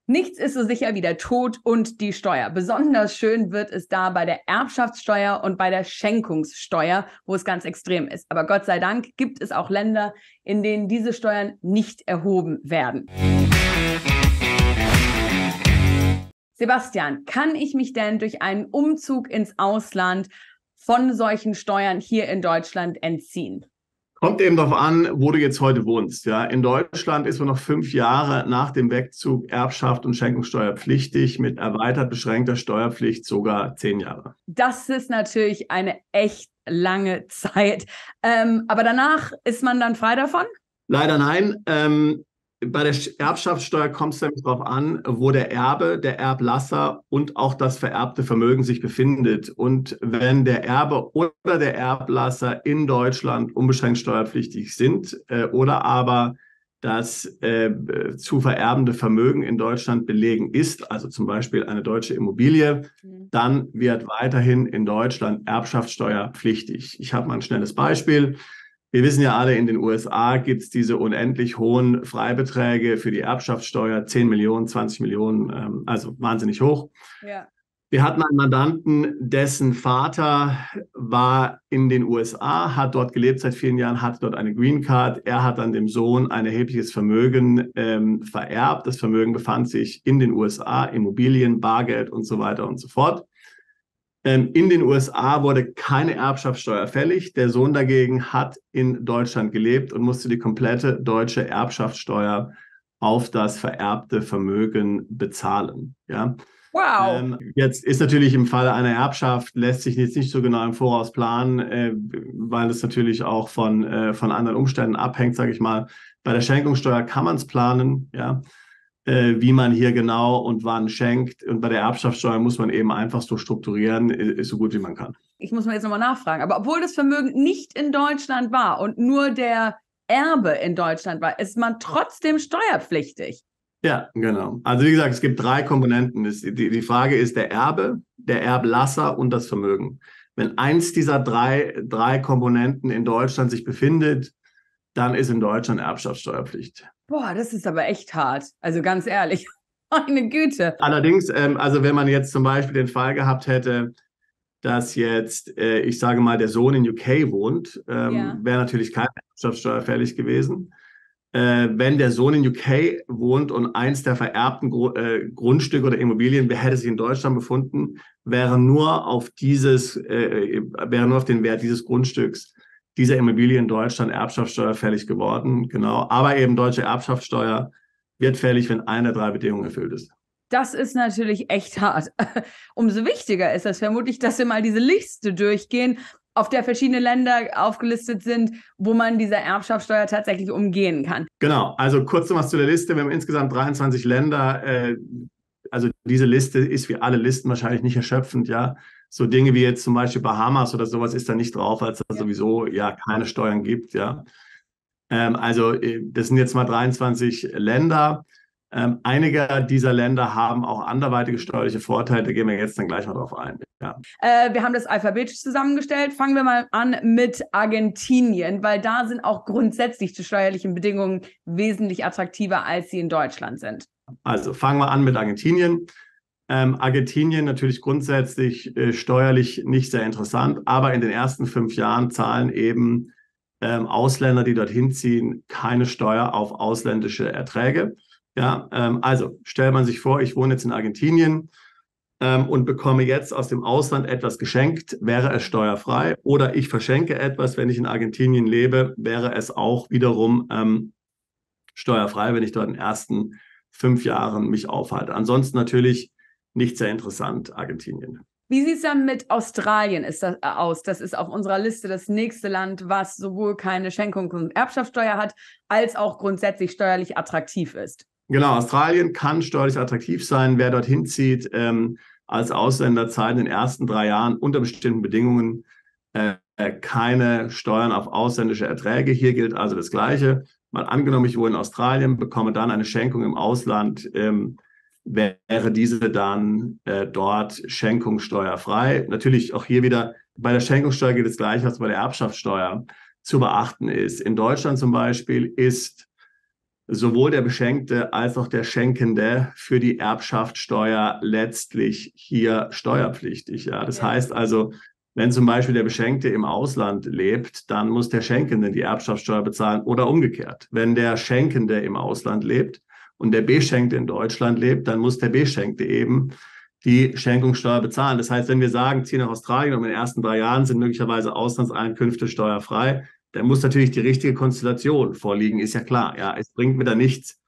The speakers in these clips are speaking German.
Nichts ist so sicher wie der Tod und die Steuer. Besonders schön wird es da bei der Erbschaftssteuer und bei der Schenkungssteuer, wo es ganz extrem ist. Aber Gott sei Dank gibt es auch Länder, in denen diese Steuern nicht erhoben werden. Sebastian, kann ich mich denn durch einen Umzug ins Ausland von solchen Steuern hier in Deutschland entziehen? Kommt eben darauf an, wo du jetzt heute wohnst. Ja, in Deutschland ist man noch 5 Jahre nach dem Wegzug Erbschaft und Schenkungssteuer pflichtig, mit erweitert beschränkter Steuerpflicht sogar 10 Jahre. Das ist natürlich eine echt lange Zeit. Aber danach ist man dann frei davon? Leider nein. Bei der Erbschaftssteuer kommt es nämlich darauf an, wo der Erbe, der Erblasser und auch das vererbte Vermögen sich befindet. Und wenn der Erbe oder der Erblasser in Deutschland unbeschränkt steuerpflichtig sind oder aber das zu vererbende Vermögen in Deutschland belegen ist, also zum Beispiel eine deutsche Immobilie, dann wird weiterhin in Deutschland Erbschaftssteuer pflichtig. Ich habe mal ein schnelles Beispiel. Wir wissen ja alle, in den USA gibt es diese unendlich hohen Freibeträge für die Erbschaftssteuer, 10 Millionen, 20 Millionen, also wahnsinnig hoch. Ja. Wir hatten einen Mandanten, dessen Vater war in den USA, hat dort gelebt seit vielen Jahren, hat dort eine Green Card. Er hat dann dem Sohn ein erhebliches Vermögen vererbt. Das Vermögen befand sich in den USA, Immobilien, Bargeld und so weiter und so fort. In den USA wurde keine Erbschaftssteuer fällig. Der Sohn dagegen hat in Deutschland gelebt und musste die komplette deutsche Erbschaftssteuer auf das vererbte Vermögen bezahlen. Ja. Wow. Jetzt ist natürlich im Falle einer Erbschaft, lässt sich jetzt nicht so genau im Voraus planen, weil es natürlich auch von anderen Umständen abhängt, sage ich mal. Bei der Schenkungssteuer kann man es planen, ja, wie man hier genau und wann schenkt. Und bei der Erbschaftssteuer muss man eben einfach so strukturieren, so gut wie man kann. Ich muss mal jetzt nochmal nachfragen, aber obwohl das Vermögen nicht in Deutschland war und nur der Erbe in Deutschland war, ist man trotzdem steuerpflichtig? Ja, genau. Also wie gesagt, es gibt 3 Komponenten. Die Frage ist der Erbe, der Erblasser und das Vermögen. Wenn eins dieser drei Komponenten in Deutschland sich befindet, dann ist in Deutschland Erbschaftssteuerpflicht. Boah, das ist aber echt hart. Also ganz ehrlich, meine Güte. Allerdings, also wenn man jetzt zum Beispiel den Fall gehabt hätte, dass jetzt, ich sage mal, der Sohn in UK wohnt, wäre natürlich keine Erbschaftssteuer fällig gewesen. Wenn der Sohn in UK wohnt und eins der vererbten Grundstücke oder Immobilien hätte sich in Deutschland befunden, wäre nur auf den Wert dieses Grundstücks dieser Immobilie in Deutschland Erbschaftssteuer fällig geworden. Genau. Aber eben deutsche Erbschaftssteuer wird fällig, wenn eine der 3 Bedingungen erfüllt ist. Das ist natürlich echt hart. Umso wichtiger ist es vermutlich, dass wir mal diese Liste durchgehen, auf der verschiedene Länder aufgelistet sind, wo man diese Erbschaftssteuer tatsächlich umgehen kann. Genau, also kurz noch was zu der Liste. Wir haben insgesamt 23 Länder. Also diese Liste ist wie alle Listen wahrscheinlich nicht erschöpfend, ja. So Dinge wie jetzt zum Beispiel Bahamas oder sowas ist da nicht drauf, weil es da sowieso ja keine Steuern gibt, ja. Also das sind jetzt mal 23 Länder. Einige dieser Länder haben auch anderweitige steuerliche Vorteile, da gehen wir jetzt dann gleich mal drauf ein. Ja. Wir haben das alphabetisch zusammengestellt. Fangen wir mal an mit Argentinien, weil da sind auch grundsätzlich die steuerlichen Bedingungen wesentlich attraktiver, als sie in Deutschland sind. Also fangen wir an mit Argentinien. Argentinien natürlich grundsätzlich steuerlich nicht sehr interessant, aber in den ersten 5 Jahren zahlen eben Ausländer, die dorthin ziehen, keine Steuer auf ausländische Erträge. Ja, also stellt man sich vor, ich wohne jetzt in Argentinien und bekomme jetzt aus dem Ausland etwas geschenkt, wäre es steuerfrei. Oder ich verschenke etwas, wenn ich in Argentinien lebe, wäre es auch wiederum steuerfrei, wenn ich dort in den ersten 5 Jahren mich aufhalte. Ansonsten natürlich nicht sehr interessant, Argentinien. Wie sieht es dann mit Australien aus? Das ist auf unserer Liste das nächste Land, was sowohl keine Schenkung und Erbschaftssteuer hat, als auch grundsätzlich steuerlich attraktiv ist. Genau, Australien kann steuerlich attraktiv sein. Wer dorthin zieht, als Ausländer zahlt in den ersten 3 Jahren unter bestimmten Bedingungen keine Steuern auf ausländische Erträge. Hier gilt also das Gleiche. Mal angenommen, ich wohne in Australien, bekomme dann eine Schenkung im Ausland, wäre diese dann dort schenkungssteuerfrei. Natürlich auch hier wieder, bei der Schenkungssteuer gilt das Gleiche, was bei der Erbschaftssteuer zu beachten ist. In Deutschland zum Beispiel ist sowohl der Beschenkte als auch der Schenkende für die Erbschaftssteuer letztlich hier steuerpflichtig. Ja, das heißt also, wenn zum Beispiel der Beschenkte im Ausland lebt, dann muss der Schenkende die Erbschaftssteuer bezahlen oder umgekehrt. Wenn der Schenkende im Ausland lebt und der Beschenkte in Deutschland lebt, dann muss der Beschenkte eben die Schenkungssteuer bezahlen. Das heißt, wenn wir sagen, ziehen nach Australien und in den ersten 3 Jahren sind möglicherweise Auslandseinkünfte steuerfrei, dann muss natürlich die richtige Konstellation vorliegen, ist ja klar. Ja, es bringt mir da nichts,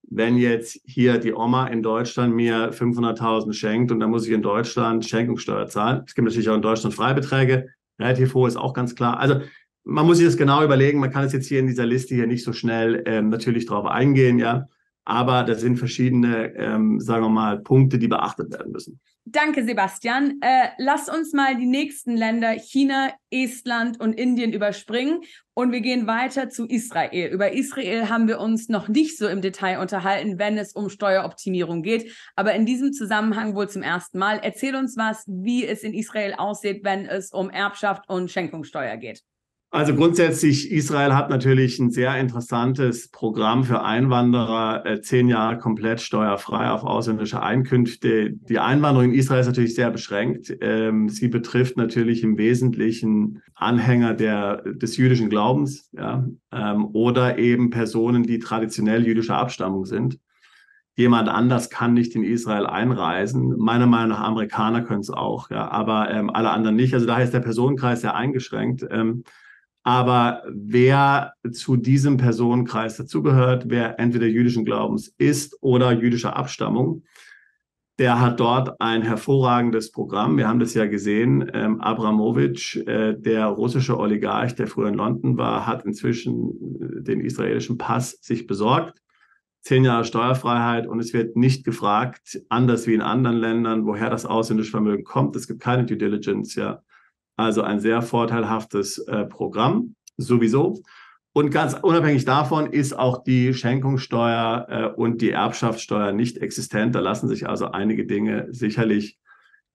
wenn jetzt hier die Oma in Deutschland mir 500.000 schenkt und dann muss ich in Deutschland Schenkungssteuer zahlen. Es gibt natürlich auch in Deutschland Freibeträge, relativ hoch ist auch ganz klar. Also man muss sich das genau überlegen. Man kann es jetzt hier in dieser Liste hier nicht so schnell natürlich drauf eingehen, ja. Aber das sind verschiedene, sagen wir mal, Punkte, die beachtet werden müssen. Danke, Sebastian. Lass uns mal die nächsten Länder, China, Estland und Indien, überspringen und wir gehen weiter zu Israel. Über Israel haben wir uns noch nicht so im Detail unterhalten, wenn es um Steueroptimierung geht, aber in diesem Zusammenhang wohl zum ersten Mal. Erzähl uns was, wie es in Israel aussieht, wenn es um Erbschaft und Schenkungssteuer geht. Also grundsätzlich, Israel hat natürlich ein sehr interessantes Programm für Einwanderer, 10 Jahre komplett steuerfrei auf ausländische Einkünfte. Die Einwanderung in Israel ist natürlich sehr beschränkt. Sie betrifft natürlich im Wesentlichen Anhänger des jüdischen Glaubens, ja, oder eben Personen, die traditionell jüdischer Abstammung sind. Jemand anders kann nicht in Israel einreisen. Meiner Meinung nach Amerikaner können es auch, ja, aber alle anderen nicht. Also daher ist der Personenkreis sehr eingeschränkt. Aber wer zu diesem Personenkreis dazugehört, wer entweder jüdischen Glaubens ist oder jüdischer Abstammung, der hat dort ein hervorragendes Programm. Wir haben das ja gesehen. Abramowitsch, der russische Oligarch, der früher in London war, hat inzwischen den israelischen Pass sich besorgt. 10 Jahre Steuerfreiheit und es wird nicht gefragt, anders wie in anderen Ländern, woher das ausländische Vermögen kommt. Es gibt keine Due Diligence, ja. Also ein sehr vorteilhaftes Programm, sowieso. Und ganz unabhängig davon ist auch die Schenkungssteuer und die Erbschaftssteuer nicht existent. Da lassen sich also einige Dinge sicherlich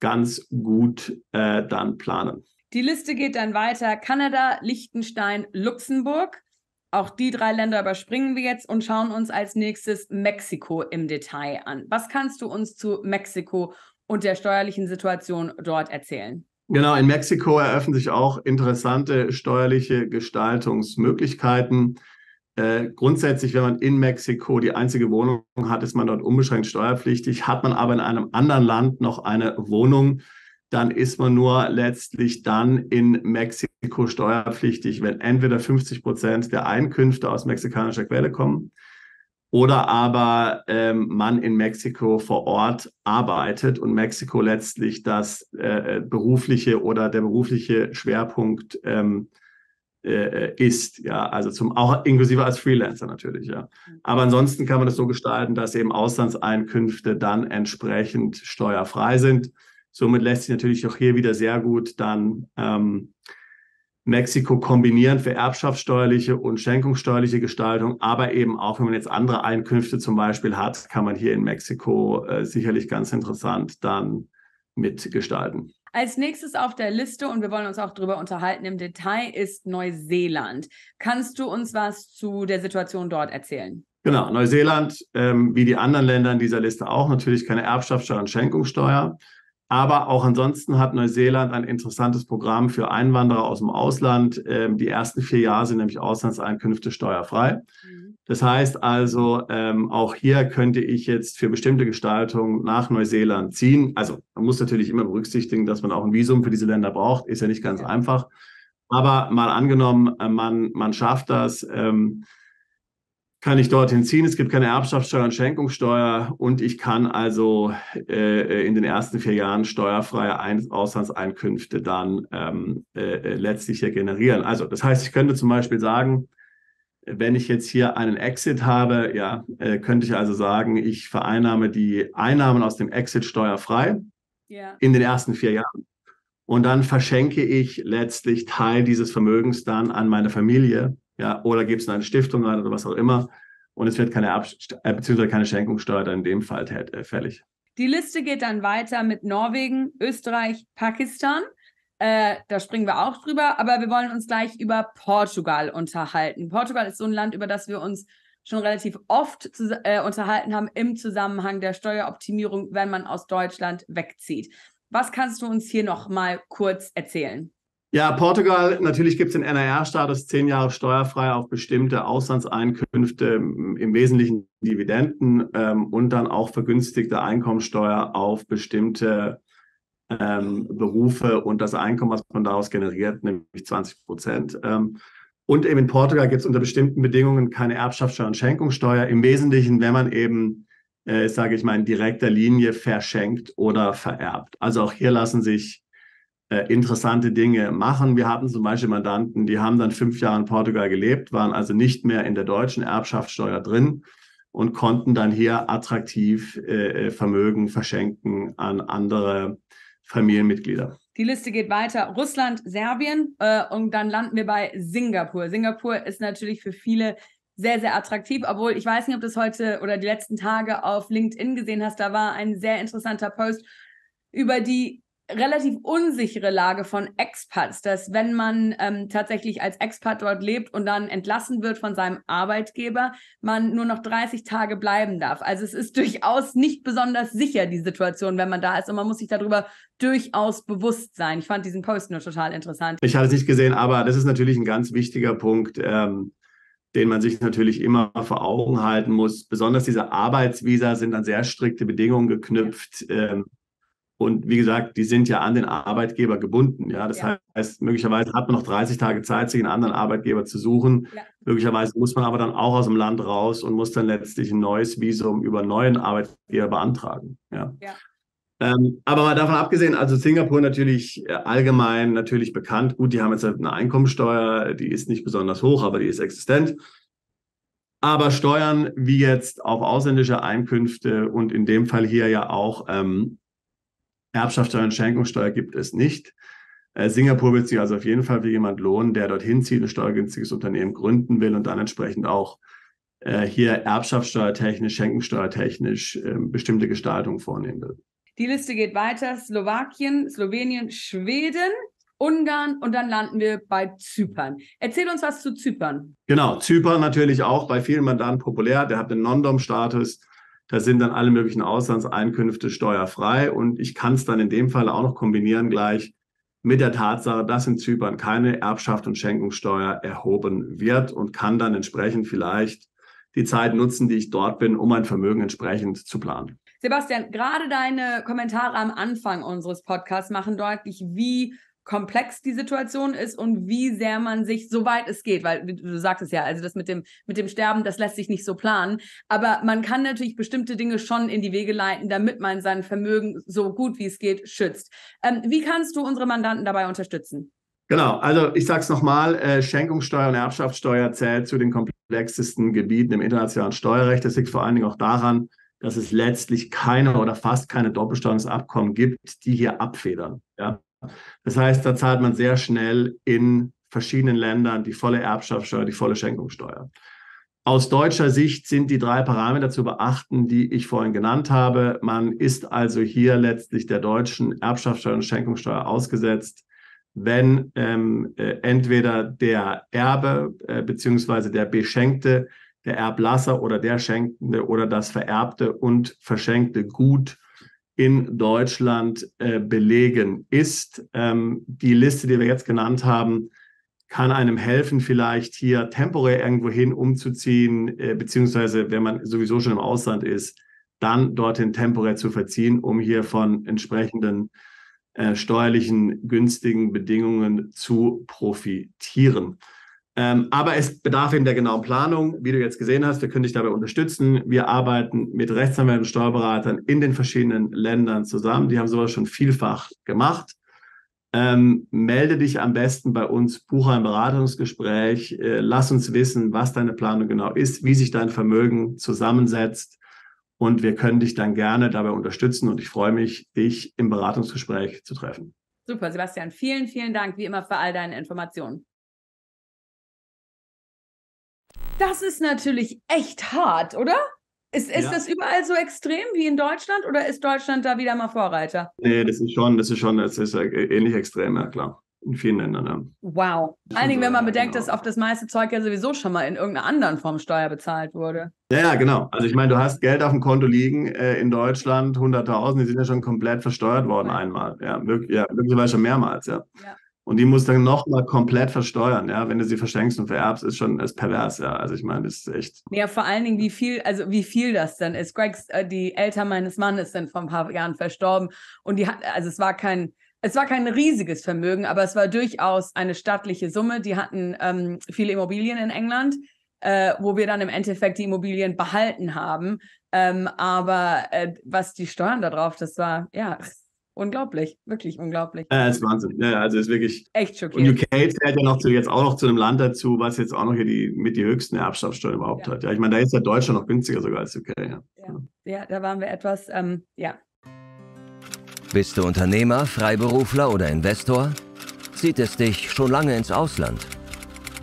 ganz gut dann planen. Die Liste geht dann weiter. Kanada, Liechtenstein, Luxemburg. Auch die 3 Länder überspringen wir jetzt und schauen uns als nächstes Mexiko im Detail an. Was kannst du uns zu Mexiko und der steuerlichen Situation dort erzählen? Genau, in Mexiko eröffnen sich auch interessante steuerliche Gestaltungsmöglichkeiten. Grundsätzlich, wenn man in Mexiko die einzige Wohnung hat, ist man dort unbeschränkt steuerpflichtig. Hat man aber in einem anderen Land noch eine Wohnung, dann ist man nur letztlich dann in Mexiko steuerpflichtig, wenn entweder 50% der Einkünfte aus mexikanischer Quelle kommen oder aber man in Mexiko vor Ort arbeitet und Mexiko letztlich das berufliche oder der berufliche Schwerpunkt ist, ja, also auch inklusive als Freelancer natürlich, ja. Aber ansonsten kann man das so gestalten, dass eben Auslandseinkünfte dann entsprechend steuerfrei sind. Somit lässt sich natürlich auch hier wieder sehr gut dann Mexiko kombinieren für erbschaftssteuerliche und schenkungssteuerliche Gestaltung, aber eben auch, wenn man jetzt andere Einkünfte zum Beispiel hat, kann man hier in Mexiko sicherlich ganz interessant dann mitgestalten. Als nächstes auf der Liste, und wir wollen uns auch darüber unterhalten im Detail, ist Neuseeland. Kannst du uns was zu der Situation dort erzählen? Genau, Neuseeland, wie die anderen Länder in dieser Liste auch, natürlich keine Erbschaftssteuer und Schenkungssteuer. Aber auch ansonsten hat Neuseeland ein interessantes Programm für Einwanderer aus dem Ausland. Die ersten 4 Jahre sind nämlich Auslandseinkünfte steuerfrei. Das heißt also, auch hier könnte ich jetzt für bestimmte Gestaltungen nach Neuseeland ziehen. Also man muss natürlich immer berücksichtigen, dass man auch ein Visum für diese Länder braucht. Ist ja nicht ganz einfach. Aber mal angenommen, man schafft das, kann ich dorthin ziehen. Es gibt keine Erbschaftssteuer und Schenkungssteuer und ich kann also in den ersten 4 Jahren steuerfreie Auslandseinkünfte dann letztlich hier generieren. Also das heißt, ich könnte zum Beispiel sagen, wenn ich jetzt hier einen Exit habe, ja, könnte ich also sagen, ich vereinnahme die Einnahmen aus dem Exit steuerfrei in den ersten 4 Jahren. Und dann verschenke ich letztlich Teil dieses Vermögens dann an meine Familie, ja, oder gebe es in eine Stiftung rein oder was auch immer. Und es wird beziehungsweise keine Schenkungssteuer dann in dem Fall fällig. Die Liste geht dann weiter mit Norwegen, Österreich, Pakistan. Da springen wir auch drüber, aber wir wollen uns gleich über Portugal unterhalten. Portugal ist so ein Land, über das wir uns schon relativ oft unterhalten haben im Zusammenhang der Steueroptimierung, wenn man aus Deutschland wegzieht. Was kannst du uns hier noch mal kurz erzählen? Ja, Portugal, natürlich gibt es den NRR-Status 10 Jahre steuerfrei auf bestimmte Auslandseinkünfte, im Wesentlichen Dividenden und dann auch vergünstigte Einkommensteuer auf bestimmte Berufe und das Einkommen, was man daraus generiert, nämlich 20%. Und eben in Portugal gibt es unter bestimmten Bedingungen keine Erbschaftssteuer und Schenkungssteuer. Im Wesentlichen, wenn man eben, sage ich mal, in direkter Linie verschenkt oder vererbt. Also auch hier lassen sich interessante Dinge machen. Wir hatten zum Beispiel Mandanten, die haben dann 5 Jahre in Portugal gelebt, waren also nicht mehr in der deutschen Erbschaftssteuer drin und konnten dann hier attraktiv Vermögen verschenken an andere Familienmitglieder. Die Liste geht weiter. Russland, Serbien und dann landen wir bei Singapur. Singapur ist natürlich für viele sehr, sehr attraktiv, obwohl ich weiß nicht, ob du das heute oder die letzten Tage auf LinkedIn gesehen hast. Da war ein sehr interessanter Post über die relativ unsichere Lage von Expats, dass wenn man tatsächlich als Expat dort lebt und dann entlassen wird von seinem Arbeitgeber, man nur noch 30 Tage bleiben darf. Also es ist durchaus nicht besonders sicher, die Situation, wenn man da ist, und man muss sich darüber durchaus bewusst sein. Ich fand diesen Post nur total interessant. Ich hatte es nicht gesehen, aber das ist natürlich ein ganz wichtiger Punkt, den man sich natürlich immer vor Augen halten muss. Besonders diese Arbeitsvisa sind an sehr strikte Bedingungen geknüpft. Und wie gesagt, die sind ja an den Arbeitgeber gebunden. Ja, das heißt, möglicherweise hat man noch 30 Tage Zeit, sich einen anderen Arbeitgeber zu suchen. Ja. Möglicherweise muss man aber dann auch aus dem Land raus und muss dann letztlich ein neues Visum über einen neuen Arbeitgeber beantragen. Ja. Aber mal davon abgesehen, also Singapur natürlich allgemein natürlich bekannt. Gut, die haben jetzt eine Einkommensteuer, die ist nicht besonders hoch, aber die ist existent. Aber Steuern wie jetzt auf ausländische Einkünfte und in dem Fall hier ja auch Erbschaftssteuer und Schenkungssteuer gibt es nicht. Singapur wird sich also auf jeden Fall für jemand lohnen, der dorthin zieht, ein steuergünstiges Unternehmen gründen will und dann entsprechend auch hier erbschaftssteuertechnisch, schenkungssteuertechnisch bestimmte Gestaltungen vornehmen will. Die Liste geht weiter. Slowakien, Slowenien, Schweden, Ungarn und dann landen wir bei Zypern. Erzähl uns was zu Zypern. Genau, Zypern natürlich auch bei vielen Mandanten populär. Der hat den Non-Dom-Status. Da sind dann alle möglichen Auslandseinkünfte steuerfrei. Und ich kann es dann in dem Fall auch noch kombinieren gleich mit der Tatsache, dass in Zypern keine Erbschaft und Schenkungssteuer erhoben wird und kann dann entsprechend vielleicht die Zeit nutzen, die ich dort bin, um mein Vermögen entsprechend zu planen. Sebastian, gerade deine Kommentare am Anfang unseres Podcasts machen deutlich, wie komplex die Situation ist und wie sehr man sich, soweit es geht, weil du sagtest ja, also das mit dem Sterben, das lässt sich nicht so planen, aber man kann natürlich bestimmte Dinge schon in die Wege leiten, damit man sein Vermögen so gut wie es geht schützt. Wie kannst du unsere Mandanten dabei unterstützen? Genau, also ich sage es nochmal, Schenkungssteuer und Erbschaftssteuer zählt zu den komplexesten Gebieten im internationalen Steuerrecht. Das liegt vor allen Dingen auch daran, dass es letztlich keine oder fast keine Doppelsteuerungsabkommen gibt, die hier abfedern. Ja? Das heißt, da zahlt man sehr schnell in verschiedenen Ländern die volle Erbschaftssteuer, die volle Schenkungssteuer. Aus deutscher Sicht sind die 3 Parameter zu beachten, die ich vorhin genannt habe. Man ist also hier letztlich der deutschen Erbschaftssteuer und Schenkungssteuer ausgesetzt, wenn entweder der Erbe beziehungsweise der Beschenkte, der Erblasser oder der Schenkende oder das vererbte und verschenkte Gut in Deutschland belegen ist. Die Liste, die wir jetzt genannt haben, kann einem helfen, vielleicht hier temporär irgendwo hin umzuziehen, beziehungsweise wenn man sowieso schon im Ausland ist, dann dorthin temporär zu verziehen, um hier von entsprechenden steuerlichen günstigen Bedingungen zu profitieren. Aber es bedarf eben der genauen Planung, wie du jetzt gesehen hast. Wir können dich dabei unterstützen. Wir arbeiten mit Rechtsanwälten und Steuerberatern in den verschiedenen Ländern zusammen. Die haben sowas schon vielfach gemacht. Melde dich am besten bei uns, buche ein Beratungsgespräch. Lass uns wissen, was deine Planung genau ist, wie sich dein Vermögen zusammensetzt. Und wir können dich dann gerne dabei unterstützen. Und ich freue mich, dich im Beratungsgespräch zu treffen. Super, Sebastian. Vielen, vielen Dank, wie immer, für all deine Informationen. Das ist natürlich echt hart, oder? Ist das überall so extrem wie in Deutschland oder ist Deutschland da wieder mal Vorreiter? Nee, das ist ähnlich extrem, ja klar. in vielen Ländern. Ja. Wow. Vor allen Dingen, wenn man bedenkt, dass auf das meiste Zeug ja sowieso schon mal in irgendeiner anderen Form Steuer bezahlt wurde. Ja, genau. Also ich meine, du hast Geld auf dem Konto liegen in Deutschland, 100.000, die sind ja schon komplett versteuert worden einmal. Ja, möglicherweise schon mehrmals, ja. Und die musst du dann nochmal komplett versteuern, ja. Wenn du sie verschenkst und vererbst, ist pervers, ja. Also ich meine, das ist echt. Ja, vor allen Dingen, wie viel das denn ist. Die Eltern meines Mannes sind vor ein paar Jahren verstorben und es war kein riesiges Vermögen, aber es war durchaus eine stattliche Summe. Die hatten viele Immobilien in England, wo wir dann im Endeffekt die Immobilien behalten haben. Aber was die Steuern da drauf, das war, ja, unglaublich, wirklich unglaublich. Das ist Wahnsinn. Ja, also ist wirklich echt schockierend. Und UK zählt ja jetzt auch noch zu einem Land dazu, was jetzt auch noch hier die höchsten Erbschaftssteuern überhaupt hat. Ja, ich meine, da ist ja Deutschland noch günstiger sogar als UK. Ja, da waren wir etwas, ja. Bist du Unternehmer, Freiberufler oder Investor? Zieht es dich schon lange ins Ausland?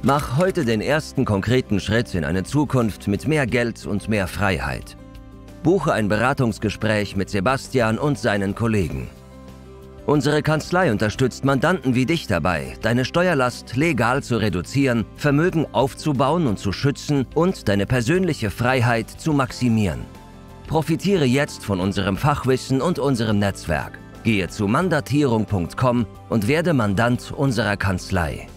Mach heute den ersten konkreten Schritt in eine Zukunft mit mehr Geld und mehr Freiheit. Buche ein Beratungsgespräch mit Sebastian und seinen Kollegen. Unsere Kanzlei unterstützt Mandanten wie dich dabei, deine Steuerlast legal zu reduzieren, Vermögen aufzubauen und zu schützen und deine persönliche Freiheit zu maximieren. Profitiere jetzt von unserem Fachwissen und unserem Netzwerk. Gehe zu mandatierung.com und werde Mandant unserer Kanzlei.